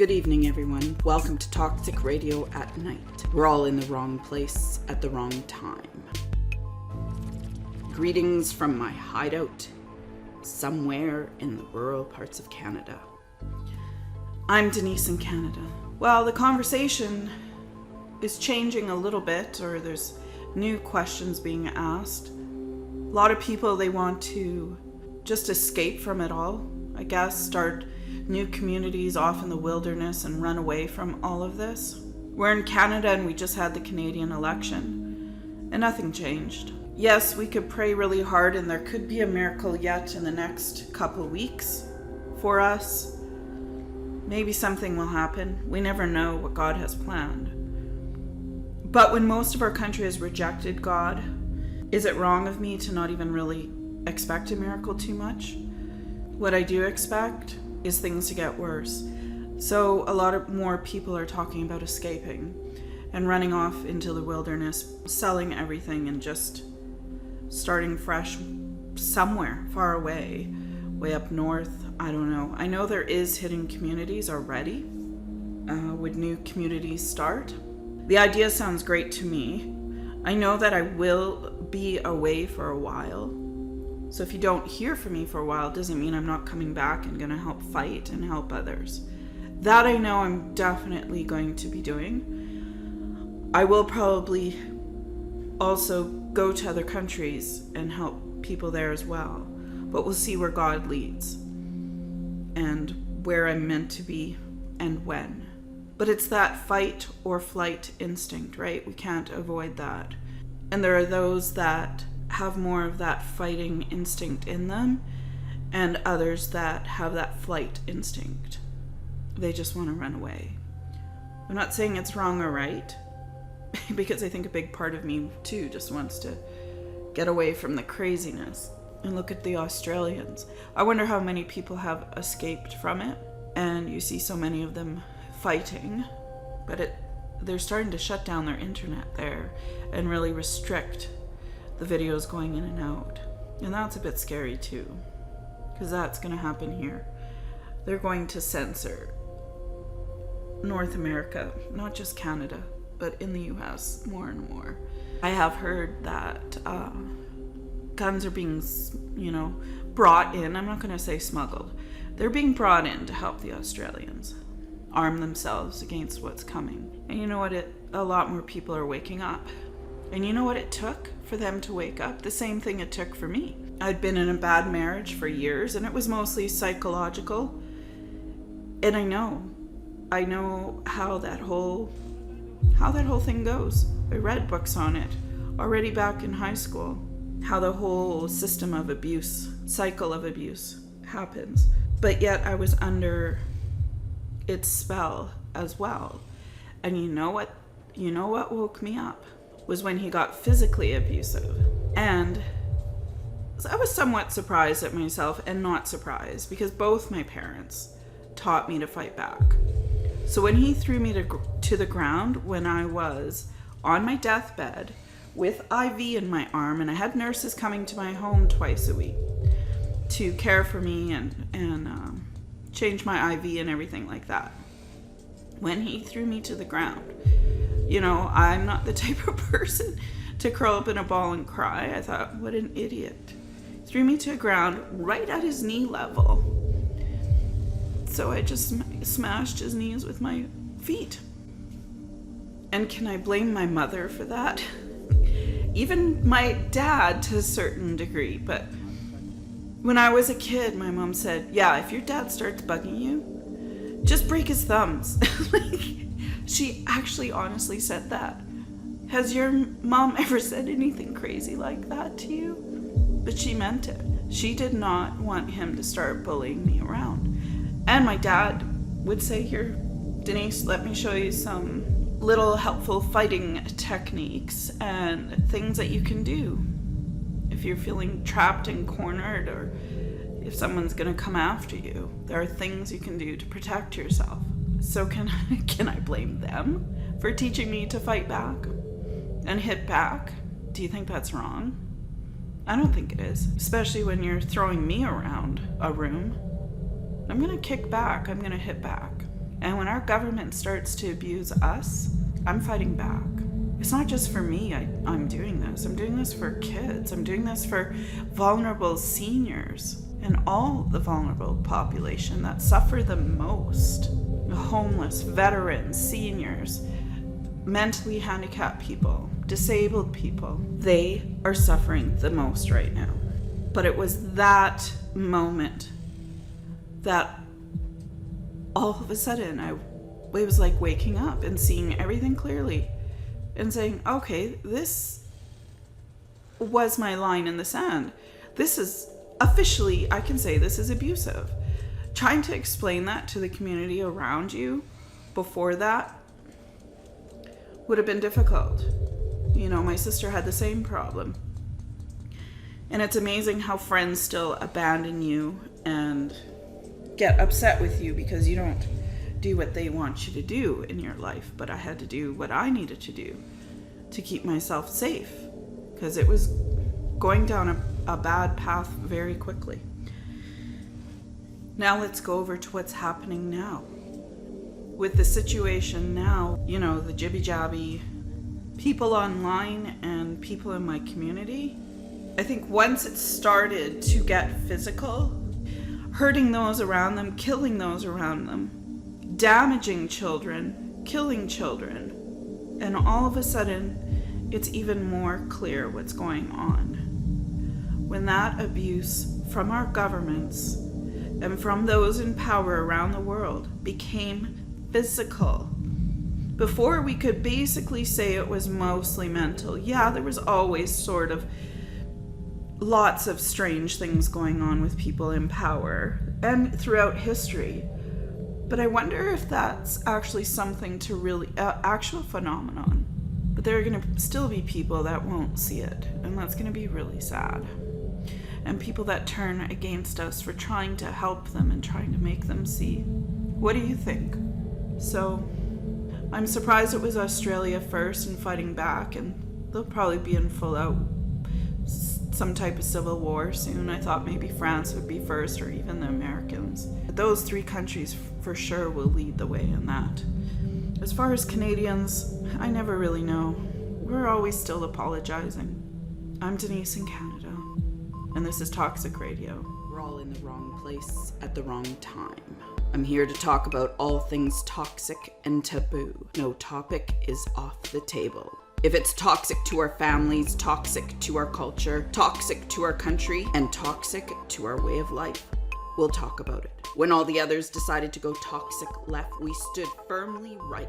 Good evening, everyone. Welcome to Toxic Radio at Night. We're all in the wrong place at the wrong time. Greetings from my hideout, somewhere in the rural parts of Canada. I'm Denise in Canada. Well, the conversation is changing a little bit, or there's new questions being asked. A lot of people, they want to just escape from it all, I guess, start new communities off in the wilderness and run away from all of this. We're in Canada and we just had the Canadian election and nothing changed. Yes, we could pray really hard and there could be a miracle yet in the next couple weeks for us. Maybe something will happen. We never know what God has planned. But when most of our country has rejected God, is it wrong of me to not even really expect a miracle too much? What I do expect is things to get worse. So a lot of more people are talking about escaping and running off into the wilderness, selling everything and just starting fresh somewhere far away, way up north. I don't know. I know there is hidden communities already. Would new communities start? The idea sounds great to me. I know that I will be away for a while. So if you don't hear from me for a while, it doesn't mean I'm not coming back and going to help fight and help others. That I know I'm definitely going to be doing. I will probably also go to other countries and help people there as well. But we'll see where God leads and where I'm meant to be and when. But it's that fight or flight instinct, right? We can't avoid that. And there are those that have more of that fighting instinct in them and others that have that flight instinct. They just want to run away. I'm not saying it's wrong or right because I think a big part of me too just wants to get away from the craziness. And look at the Australians. I wonder how many people have escaped from it, and you see so many of them fighting, but they're starting to shut down their internet there and really restrict the videos going in and out. And that's a bit scary too, because that's going to happen here. They're going to censor North America, not just Canada, but in the US more and more. I have heard that guns are being, brought in. I'm not going to say smuggled. They're being brought in to help the Australians arm themselves against what's coming. And you know what? A lot more people are waking up. And you know what it took for them to wake up? The same thing it took for me. I'd been in a bad marriage for years, and it was mostly psychological. And I know how that whole thing goes. I read books on it already back in high school. How the whole system of abuse, cycle of abuse happens. But yet I was under its spell as well. And you know what woke me up was when he got physically abusive. And I was somewhat surprised at myself and not surprised because both my parents taught me to fight back. So when he threw me to the ground when I was on my deathbed with IV in my arm, and I had nurses coming to my home twice a week to care for me and change my IV and everything like that. When he threw me to the ground, I'm not the type of person to curl up in a ball and cry. I thought, what an idiot. Threw me to the ground right at his knee level. So I just smashed his knees with my feet. And can I blame my mother for that? Even my dad to a certain degree. But when I was a kid, my mom said, yeah, if your dad starts bugging you, just break his thumbs. She actually honestly said that. Has your mom ever said anything crazy like that to you? But she meant it. She did not want him to start bullying me around. And my dad would say, here, Denise, let me show you some little helpful fighting techniques and things that you can do if you're feeling trapped and cornered, or if someone's going to come after you. There are things you can do to protect yourself. So can I blame them for teaching me to fight back and hit back? Do you think that's wrong? I don't think it is, especially when you're throwing me around a room. I'm going to kick back. I'm going to hit back. And when our government starts to abuse us, I'm fighting back. It's not just for me I'm doing this. I'm doing this for kids. I'm doing this for vulnerable seniors and all the vulnerable population that suffer the most. The homeless, veterans, seniors, mentally handicapped people, disabled people. They are suffering the most right now. But it was that moment that all of a sudden it was like waking up and seeing everything clearly and saying, okay, this was my line in the sand. This is officially, I can say this is abusive. Trying to explain that to the community around you before that would have been difficult. You know, my sister had the same problem. And it's amazing how friends still abandon you and get upset with you because you don't do what they want you to do in your life. But I had to do what I needed to do to keep myself safe because it was going down a bad path very quickly. Now let's go over to what's happening now. With the situation now, you know, the jibby-jabby people online and people in my community, I think once it started to get physical, hurting those around them, killing those around them, damaging children, killing children, and all of a sudden, it's even more clear what's going on. When that abuse from our governments and from those in power around the world became physical. Before we could basically say it was mostly mental. Yeah, there was always sort of lots of strange things going on with people in power and throughout history. But I wonder if that's actually something to really, actual phenomenon. But there are going to still be people that won't see it. And that's going to be really sad. And people that turn against us for trying to help them and trying to make them see. What do you think? So I'm surprised it was Australia first and fighting back, and they'll probably be in full out some type of civil war soon. I thought maybe France would be first, or even the Americans. But those three countries for sure will lead the way in that. As far as Canadians, I never really know. We're always still apologizing. I'm Denise in Canada, and this is Toxic Radio. We're all in the wrong place at the wrong time. I'm here to talk about all things toxic and taboo. No topic is off the table. If it's toxic to our families, toxic to our culture, toxic to our country, and toxic to our way of life, we'll talk about it. When all the others decided to go toxic left, we stood firmly right.